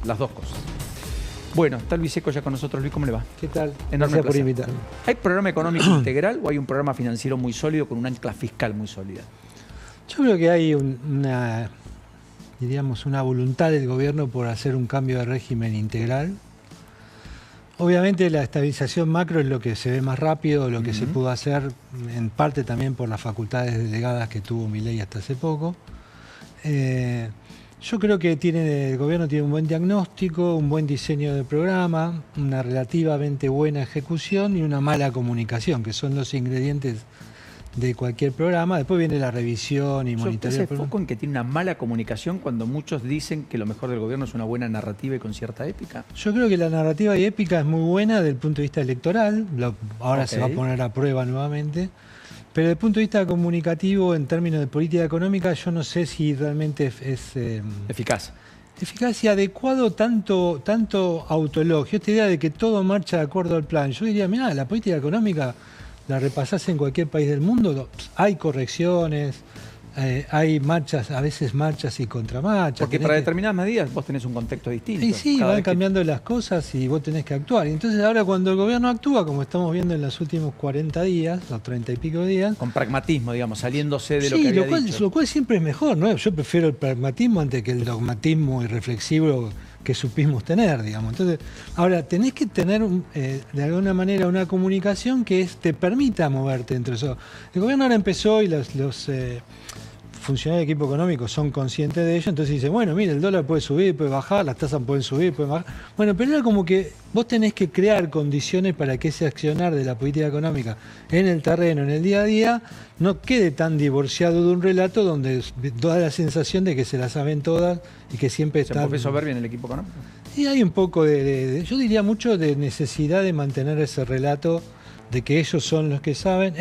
las dos cosas. Bueno, está Luis Seco ya con nosotros. Luis, ¿cómo le va? ¿Qué tal? Enorme Gracias por placer. invitarme. ¿Hay programa económico integral o hay un programa financiero muy sólido con un ancla fiscal muy sólida? Yo creo que hay una voluntad del gobierno por hacer un cambio de régimen integral. Obviamente la estabilización macro es lo que se ve más rápido, lo que se pudo hacer en parte también por las facultades delegadas que tuvo Milei hasta hace poco. Yo creo que el gobierno tiene un buen diagnóstico, un buen diseño de programa, una relativamente buena ejecución y una mala comunicación, que son los ingredientes de cualquier programa. Después viene la revisión y monitoreo. ¿Usted se foco en que tiene una mala comunicación cuando muchos dicen que lo mejor del gobierno es una buena narrativa y con cierta épica? Yo creo que la narrativa y épica es muy buena desde el punto de vista electoral. Ahora se va a poner a prueba nuevamente. Pero desde el punto de vista comunicativo, en términos de política económica, yo no sé si realmente es eficaz. Eficaz y adecuado tanto autoelogio. Esta idea de que todo marcha de acuerdo al plan. Yo diría, mirá, la política económica la repasás en cualquier país del mundo, hay correcciones, hay marchas, a veces marchas y contramarchas. Porque para determinadas medidas vos tenés un contexto distinto. Y sí, van cambiando las cosas y vos tenés que actuar. Y entonces ahora cuando el gobierno actúa, como estamos viendo en los últimos 40 días, o 30 y pico días... Con pragmatismo, digamos, saliéndose de lo que había dicho. Lo cual siempre es mejor, ¿no? Yo prefiero el pragmatismo antes que el dogmatismo irreflexivo que supimos tener, digamos. Entonces, ahora tenés que tener de alguna manera una comunicación que te permita moverte entre eso. El gobierno ahora empezó y los funcionarios del equipo económico son conscientes de ello, entonces dicen, bueno, mire, el dólar puede subir, puede bajar, las tasas pueden subir, pueden bajar. Bueno, pero era como que vos tenés que crear condiciones para que ese accionar de la política económica en el terreno, en el día a día, no quede tan divorciado de un relato donde da la sensación de que se la saben todas y que siempre está... ¿Se puede soberbia en el equipo económico? Y hay un poco yo diría mucho de necesidad de mantener ese relato de que ellos son los que saben.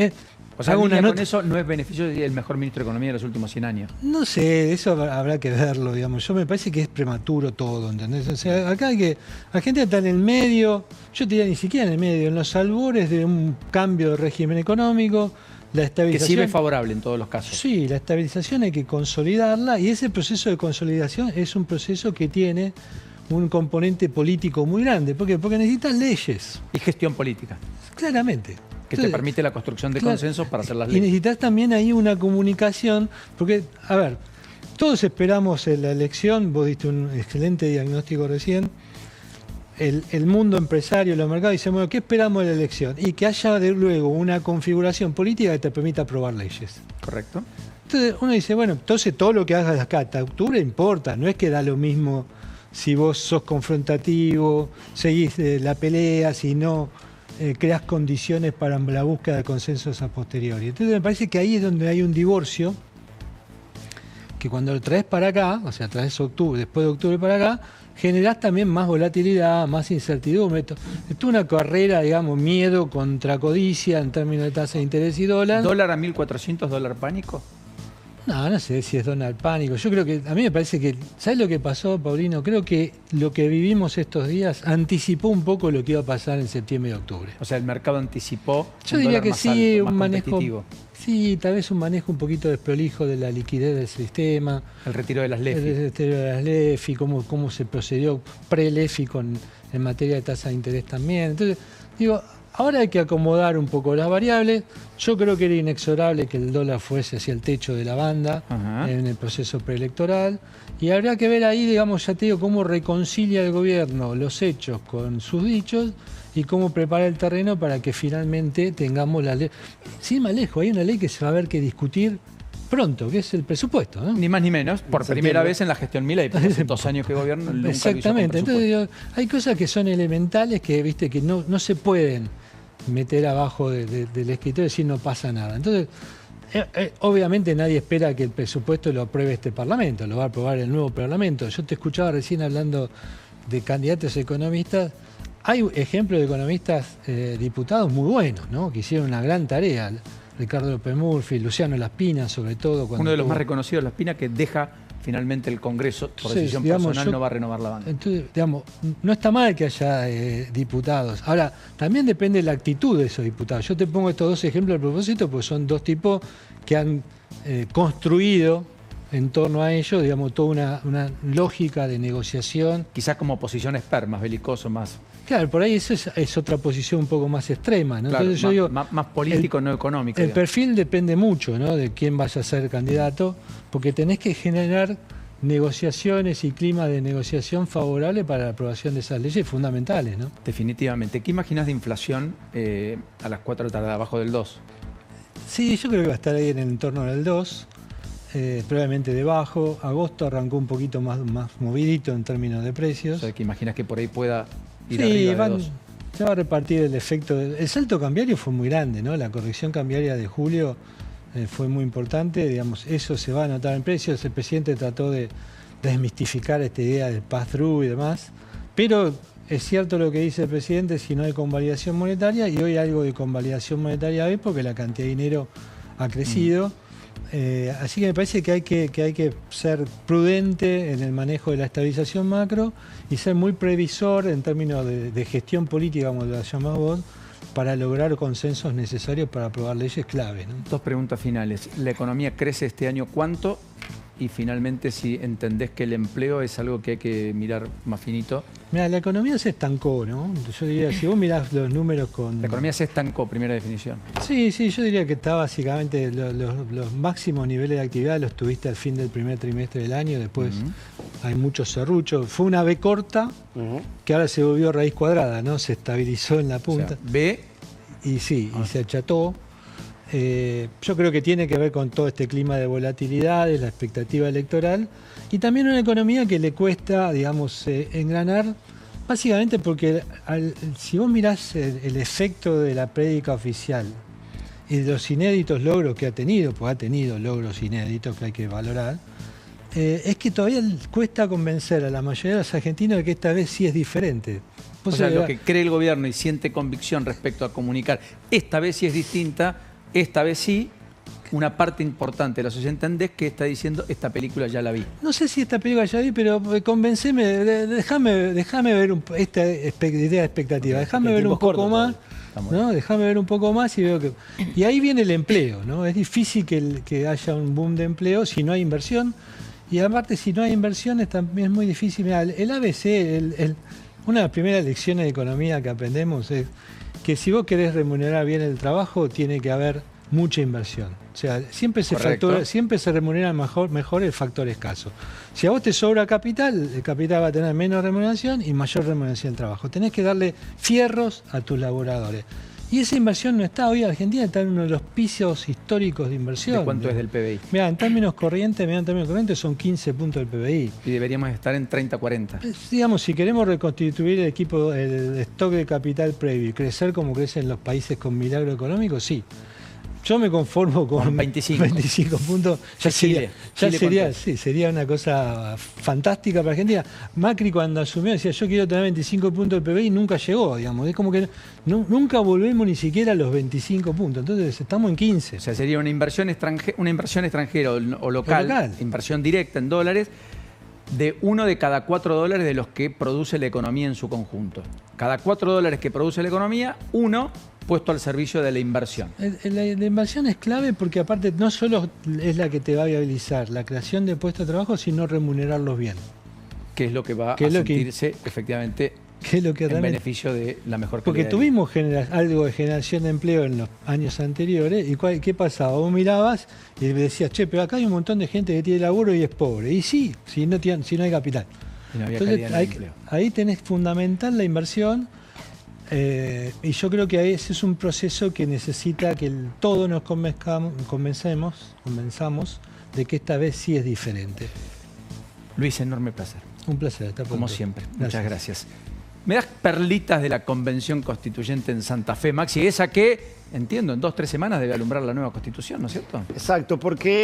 O sea, con eso no es beneficio del mejor ministro de Economía de los últimos 100 años. No sé, eso habrá que verlo, digamos. Yo me parece que es prematuro todo, ¿entendés? O sea, acá la gente está en el medio, yo te diría ni siquiera en el medio, en los albores de un cambio de régimen económico, la estabilización... Que sí ve favorable en todos los casos. Sí, la estabilización hay que consolidarla y ese proceso de consolidación es un proceso que tiene un componente político muy grande. ¿Por qué? Porque necesitas leyes. Y gestión política. Claramente. Que te permite la construcción de consensos para hacer las leyes. Y necesitas también ahí una comunicación, porque, a ver, todos esperamos en la elección, vos diste un excelente diagnóstico recién, el mundo empresario, los mercados, dicen, bueno, ¿qué esperamos de la elección? Y que haya luego una configuración política que te permita aprobar leyes. Correcto. Entonces uno dice, bueno, entonces todo lo que hagas acá hasta octubre importa, no es que da lo mismo si vos sos confrontativo, seguís la pelea, si no... creas condiciones para la búsqueda de consensos a posteriori. Entonces me parece que ahí es donde hay un divorcio, que cuando lo traes para acá, o sea, traes después de octubre para acá, generás también más volatilidad, más incertidumbre. Esto es una carrera, digamos, miedo contra codicia en términos de tasa de interés y dólar. ¿Dólar a 1.400, dólar pánico? No sé si es dólar pánico. Yo creo que, a mí me parece que, ¿sabes lo que pasó, Paulino? Creo que lo que vivimos estos días anticipó un poco lo que iba a pasar en septiembre y octubre. O sea, el mercado anticipó. Yo diría que sí, un manejo. Sí, tal vez un manejo un poquito desprolijo de la liquidez del sistema. El retiro de las LEFI. El retiro de las LEFI, cómo se procedió pre-LEFI en materia de tasa de interés también. Entonces, digo, ahora hay que acomodar un poco las variables. Yo creo que era inexorable que el dólar fuese hacia el techo de la banda en el proceso preelectoral. Y habría que ver ahí, digamos, ya te digo, cómo reconcilia el gobierno los hechos con sus dichos y cómo prepara el terreno para que finalmente tengamos la ley. Sin más lejos, hay una ley que se va a haber que discutir pronto, que es el presupuesto, ¿no? Ni más ni menos, por primera vez en la gestión Milei, porque hace 2 años que gobierno nunca exactamente. Entonces digo, hay cosas que son elementales que, viste, que no se pueden meter abajo del escritorio y decir no pasa nada. Entonces, obviamente nadie espera que el presupuesto lo apruebe este Parlamento, lo va a aprobar el nuevo Parlamento. Yo te escuchaba recién hablando de candidatos economistas. Hay ejemplos de economistas diputados muy buenos, ¿no? Que hicieron una gran tarea. Ricardo López Murphy, Luciano Laspina, sobre todo. Uno de los más reconocidos, Laspina, que deja finalmente el Congreso por decisión personal, no va a renovar la banca. Entonces, digamos, no está mal que haya diputados. Ahora, también depende de la actitud de esos diputados. Yo te pongo estos 2 ejemplos a propósito, porque son 2 tipos que han construido en torno a ello, digamos, toda una lógica de negociación. Quizás como posición expert, más belicoso, más... Claro, por ahí eso es otra posición un poco más extrema, ¿no? Claro, Entonces yo digo, más político, no económico. El digamos. perfil depende mucho, ¿no?, de quién vaya a ser candidato, porque tenés que generar negociaciones y clima de negociación favorable para la aprobación de esas leyes fundamentales, ¿no? Definitivamente. ¿Qué imaginas de inflación a las 4 de la tarde, abajo del 2? Sí, yo creo que va a estar ahí en el entorno del 2, probablemente debajo. Agosto arrancó un poquito más movidito en términos de precios. O sea, ¿que imaginas que por ahí pueda ir Sí, arriba de 2? se va a repartir el efecto. El salto cambiario fue muy grande, ¿no? La corrección cambiaria de julio fue muy importante, digamos, eso se va a notar en precios. El presidente trató de desmistificar esta idea del pass-through y demás, pero es cierto lo que dice el presidente, si no hay convalidación monetaria, y hoy hay algo de convalidación monetaria hoy porque la cantidad de dinero ha crecido. Así que me parece que hay que ser prudente en el manejo de la estabilización macro y ser muy previsor en términos de gestión política, como lo llamás vos, para lograr consensos necesarios para aprobar leyes clave, ¿no? 2 preguntas finales. ¿La economía crece este año cuánto? Y finalmente, si entendés que el empleo es algo que hay que mirar más finito. Mira, la economía se estancó, ¿no? Yo diría, si vos mirás los números con... La economía se estancó, primera definición. Sí, yo diría que está básicamente los máximos niveles de actividad los tuviste al fin del primer trimestre del año, después hay muchos serruchos. Fue una B corta que ahora se volvió raíz cuadrada, ¿no? Se estabilizó en la punta. O sea, B. Y sí, y se acható. Yo creo que tiene que ver con todo este clima de volatilidades, la expectativa electoral y también una economía que le cuesta, digamos, engranar, básicamente porque si vos mirás el efecto de la prédica oficial y de los inéditos logros que ha tenido, pues ha tenido logros inéditos que hay que valorar, es que todavía cuesta convencer a la mayoría de los argentinos de que esta vez sí es diferente. O sea, lo que cree el gobierno y siente convicción respecto a comunicar, esta vez sí es distinta, esta vez sí, una parte importante de la sociedad entendés que está diciendo, esta película ya la vi. No sé si esta película ya la vi, pero convenceme, déjame ver esta idea de expectativa, déjame ver un poco más, ¿no? Déjame ver un poco más y veo que... Y ahí viene el empleo, ¿no? Es difícil que haya un boom de empleo si no hay inversión, y aparte si no hay inversiones también es muy difícil. Mirá, el ABC, una de las primeras lecciones de economía que aprendemos es que si vos querés remunerar bien el trabajo, tiene que haber mucha inversión. O sea, siempre se remunera mejor el factor escaso. Si a vos te sobra capital, el capital va a tener menos remuneración y mayor remuneración del trabajo. Tenés que darle fierros a tus laboradores. Y esa inversión no está. Hoy Argentina está en uno de los pisos históricos de inversión. ¿De cuánto es del PBI? Mira, en términos corrientes son 15 puntos del PBI. Y deberíamos estar en 30, 40. Digamos, si queremos reconstituir el equipo, el stock de capital previo y crecer como crecen los países con milagro económico, sí. Yo me conformo con 25 puntos. Sería una cosa fantástica para Argentina. Macri cuando asumió decía, yo quiero tener 25 puntos del PBI y nunca llegó, digamos. Es como que nunca volvemos ni siquiera a los 25 puntos. Entonces estamos en 15. O sea, sería una inversión extranjera o local, inversión directa en dólares, de $1 de cada $4 de los que produce la economía en su conjunto. Cada $4 que produce la economía, $1 puesto al servicio de la inversión. La inversión es clave porque aparte no solo es la que te va a viabilizar la creación de puestos de trabajo, sino remunerarlos bien. Que es lo que va a sentirse efectivamente en beneficio de la mejor calidad. Porque tuvimos algo de generación de empleo en los años anteriores y ¿qué pasaba? Vos mirabas y decías, che, pero acá hay un montón de gente que tiene laburo y es pobre. Y sí, si no hay capital. Y no había calidad en el empleo. Ahí tenés fundamental la inversión. Y yo creo que ese es un proceso que necesita que todos nos convenzamos de que esta vez sí es diferente. Luis, enorme placer. Un placer, hasta pronto. Como siempre. Muchas gracias. Me das perlitas de la Convención Constituyente en Santa Fe, Maxi, esa que, entiendo, en 2 o 3 semanas debe alumbrar la nueva Constitución, ¿no es cierto? Exacto, porque...